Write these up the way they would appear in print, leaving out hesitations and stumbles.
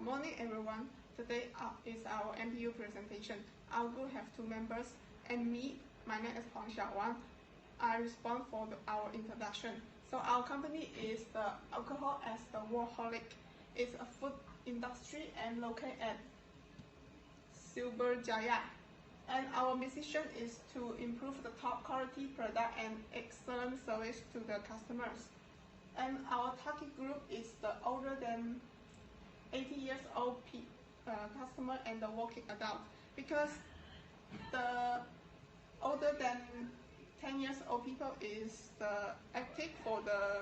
Good morning, everyone. Today is our MPU presentation. Our group have two members and me. My name is Huang Xiaowang. I respond for our introduction. So our company is the Alcohol as the Workaholic. It's a food industry and located at Silberjaya. And our mission is to improve the top quality product and excellent service to the customers. And our target group is the older than 80 years old customer and the working adult, because the older than 10 years old people is the active for the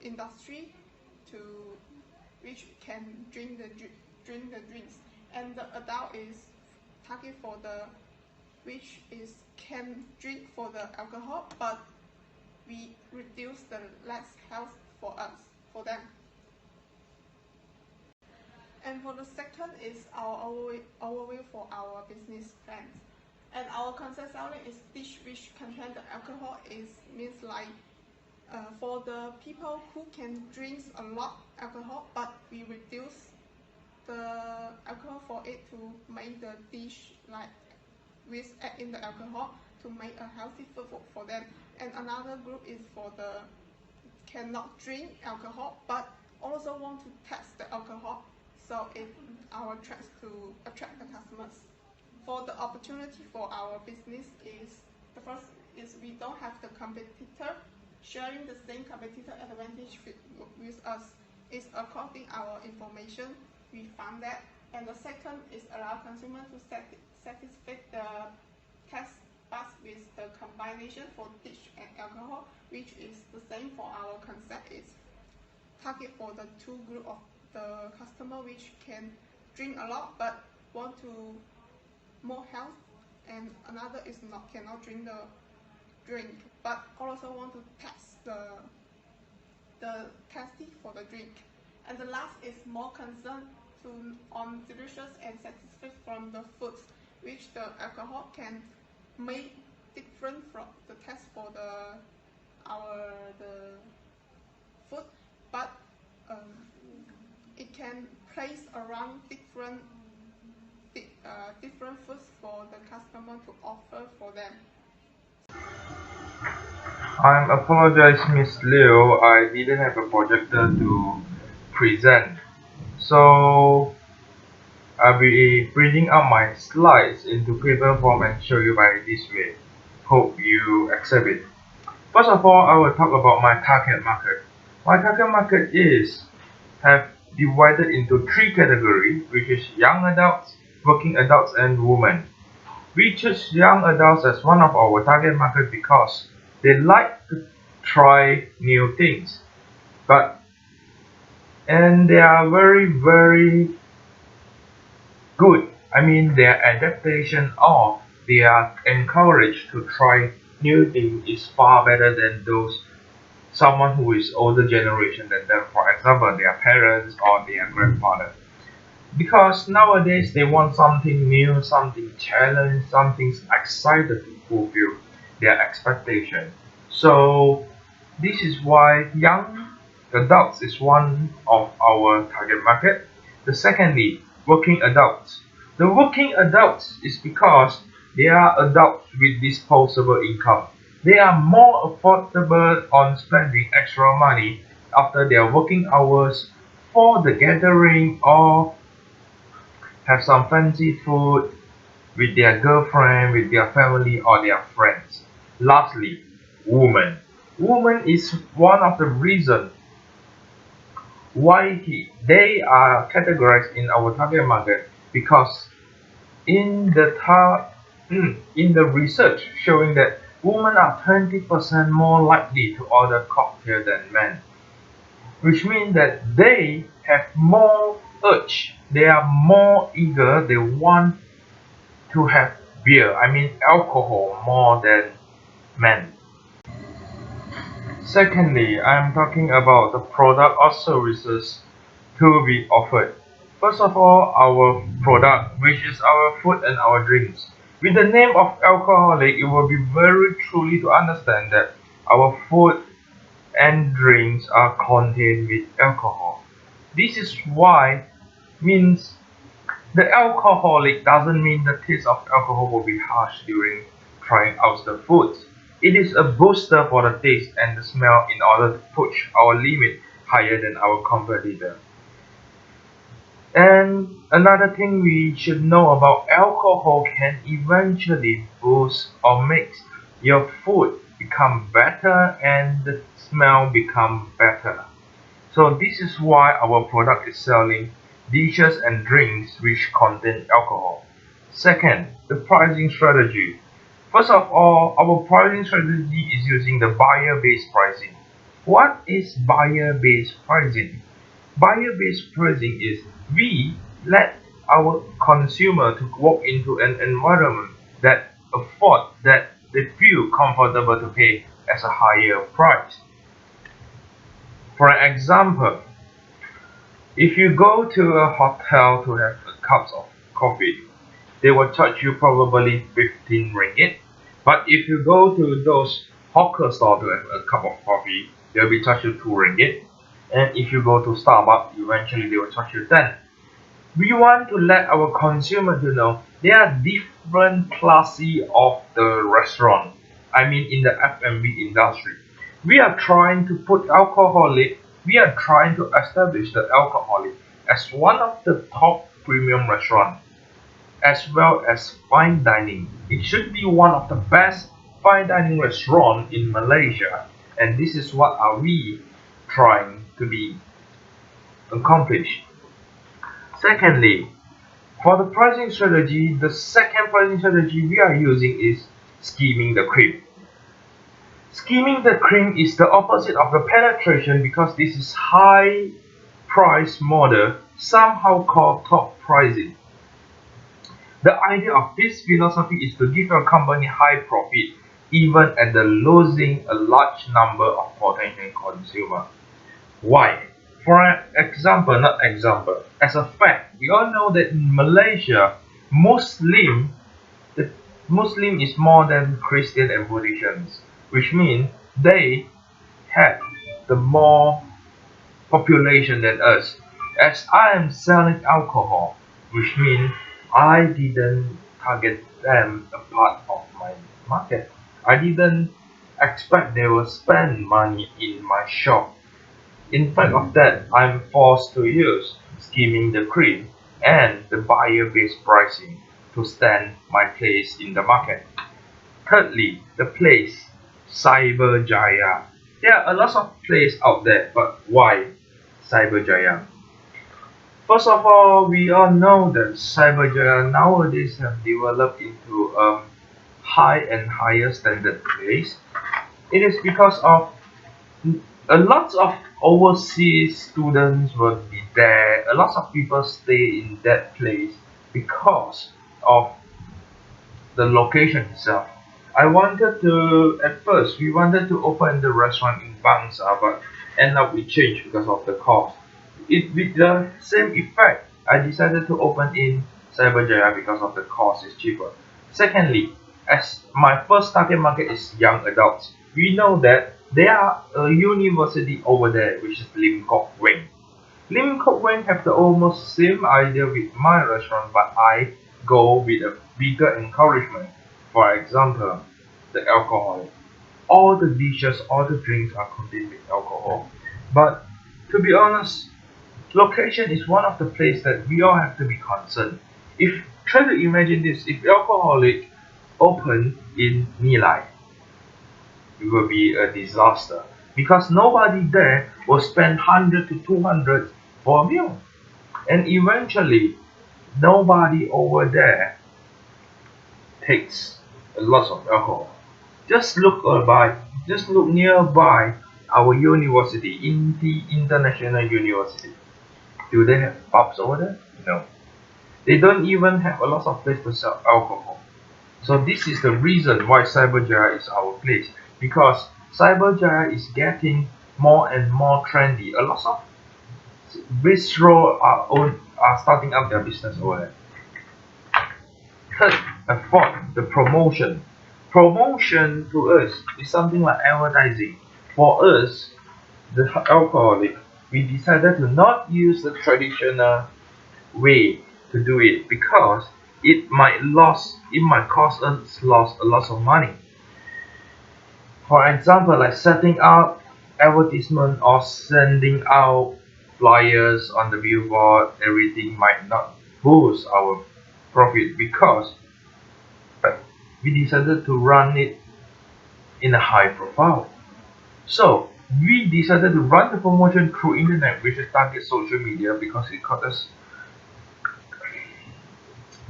industry to which can drink the drinks, and the adult is target for the which is can drink for the alcohol, but we reduce the less health for them. And for the second is our overview for our business plans. And our concept selling is dish which contain the alcohol means like for the people who can drink a lot alcohol, but we reduce the alcohol for it to make the dish like with add in the alcohol to make a healthy food for them. And another group is for the cannot drink alcohol but also want to test the alcohol. So our tracks to attract the customers. For the opportunity for our business is, the first is we don't have the competitor sharing the same competitor advantage with us. Is according our information, we found that. And the second is allow consumer to satisfy the test bus with the combination for dish and alcohol, which is the same for our concept. Is target for the two group of the customer which can drink a lot but want to more health, and another is cannot drink the drink but also want to test the tasty for the drink. And the last is more concerned on delicious and satisfied from the foods, which the alcohol can make different from the taste for the food, but it can place around different foods for the customer to offer for them. I apologize, Miss Liu. I didn't have a projector to present, so I'll be printing out my slides into paper form and show you by this way. Hope you accept it. First of all, I will talk about my target market. My target market have divided into three categories, which is young adults, working adults, and women. We choose young adults as one of our target market because they like to try new things, and they are very good. I mean, their adaptation or they are encouraged to try new things is far better than someone who is older generation than them. For example, their parents or their grandfather. Because nowadays they want something new, something challenge, something excited to fulfill their expectation. So this is why young adults is one of our target market. The secondly, working adults. The working adults is because they are adults with disposable income. They are more affordable on spending extra money after their working hours for the gathering or have some fancy food with their girlfriend, with their family or their friends. Lastly, women. Women is one of the reasons why they are categorized in our target market, because in the research showing that women are 20% more likely to order cocktail than men, which means that they have more urge, they are more eager, they want to have beer, I mean alcohol, more than men. Secondly, I am talking about the product or services to be offered. First of all, our product, which is our food and our drinks. With the name of alcoholic, it will be very truly to understand that our food and drinks are contained with alcohol. This is why means the alcoholic doesn't mean the taste of alcohol will be harsh during trying out the foods. It is a booster for the taste and the smell in order to push our limit higher than our competitor. And another thing we should know about alcohol can eventually boost or make your food become better and the smell become better. So this is why our product is selling dishes and drinks which contain alcohol. Second, the pricing strategy. First of all, our pricing strategy is using the buyer-based pricing. What is buyer-based pricing? Buyer-based pricing is we let our consumer to walk into an environment that afford that they feel comfortable to pay as a higher price. For example, if you go to a hotel to have a cup of coffee, they will charge you probably 15 ringgit. But if you go to those hawker store to have a cup of coffee, they'll be charged you 2 ringgit. And if you go to Starbucks, eventually they will charge you 10. We want to let our consumer to know there are different classes of the restaurant. I mean in the F&B industry. We are trying to put alcoholic, we are trying to establish the alcoholic as one of the top premium restaurant as well as fine dining. It should be one of the best fine dining restaurant in Malaysia, and this is what are we trying to be accomplished. Secondly, for the pricing strategy, the second pricing strategy we are using is skimming the cream. Skimming the cream is the opposite of the penetration because this is high price model, somehow called top pricing. The idea of this philosophy is to give your company high profit even at the losing a large number of potential consumers. Why? For an example, not example, as a fact, we all know that in Malaysia, the Muslim is more than Christian and Buddhists, which means they have the more population than us. As I am selling alcohol, which means I didn't target them a part of my market. I didn't expect they will spend money in my shop. In fact of that, I'm forced to use skimming the cream and the buyer-based pricing to stand my place in the market. Thirdly, the place, Cyberjaya. There are a lot of places out there, but why Cyberjaya? First of all, we all know that Cyberjaya nowadays have developed into a high and higher standard place. It is because of a lot of overseas students will be there. A lot of people stay in that place because of the location itself. I wanted to, at first, we wanted to open the restaurant in Bangsa, but end up we changed because of the cost. With the same effect, I decided to open in Cyberjaya because of the cost is cheaper. Secondly, as my first target market is young adults, we know that there are a university over there which is Lim Kok Weng. Lim Kok Weng have the almost same idea with my restaurant, but I go with a bigger encouragement. For example, the alcohol. All the dishes, all the drinks are contained with alcohol. But to be honest, location is one of the places that we all have to be concerned. If try to imagine this, if alcoholic open in Nilai, it will be a disaster because nobody there will spend 100 to 200 for a meal, and eventually nobody over there takes a lot of alcohol. Just look nearby our university, Inti International University. Do they have pubs over there? No. They don't even have a lot of place to sell alcohol. So this is the reason why Cyberjaya is our place, because Cyberjaya is getting more and more trendy. A lot of bistro are starting up their business over there. Third and fourth, the promotion. Promotion to us is something like advertising. For us, the alcoholic, we decided to not use the traditional way to do it, because it might cost us a lot of money. For example, like setting up advertisement or sending out flyers on the billboard, everything might not boost our profit, because we decided to run it in a high profile. So we decided to run the promotion through internet, which is target social media, because it cost us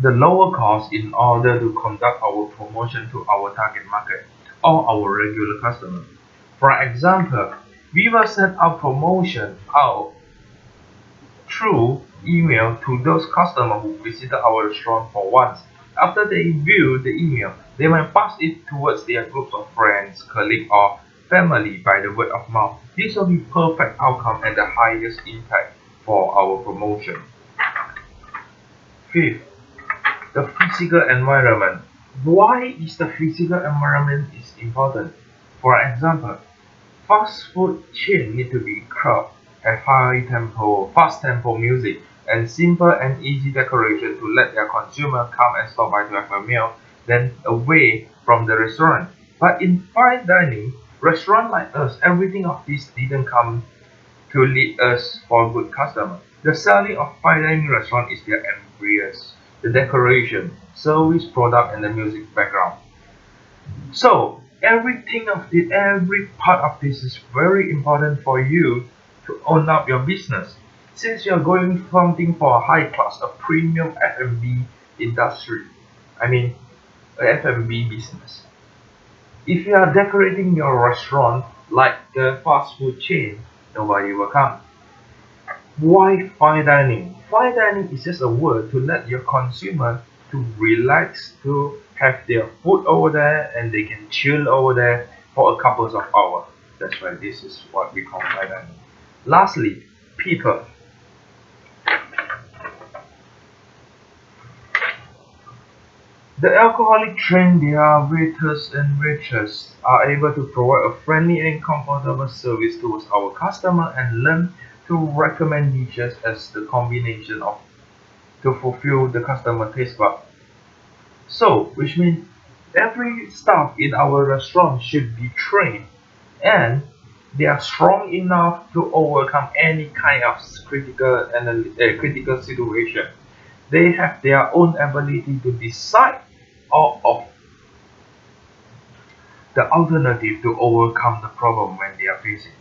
the lower cost in order to conduct our promotion to our target market or our regular customer. For example, we will send our promotion out through email to those customers who visited our restaurant for once. After they view the email, they might pass it towards their groups of friends, colleagues, or family by the word of mouth. This will be perfect outcome and the highest impact for our promotion. Fifth, the physical environment. Why is the physical environment is important? For example, fast food chain need to be crowd, have fast tempo music, and simple and easy decoration to let their consumer come and stop by to have a meal, then away from the restaurant. But in fine dining, restaurant like us, everything of this didn't come to lead us for good customer. The selling of fine dining restaurant is their ambience, the decoration, service, product, and the music background. So every part of this is very important for you to own up your business. Since you're going something for a high class, a premium F&B industry, I mean a F&B business. If you are decorating your restaurant like the fast food chain, nobody will come. Why fine dining? Fine dining is just a word to let your consumer to relax, to have their food over there, and they can chill over there for a couple of hours. That's why this is what we call fine dining. Lastly, people. The alcoholic train their waiters and waitresses are able to provide a friendly and comfortable service towards our customer and learn to recommend dishes as the combination of to fulfill the customer taste bud. So, which means every staff in our restaurant should be trained and they are strong enough to overcome any kind of critical situation. They have their own ability to decide or of the alternative to overcome the problem when they are facing.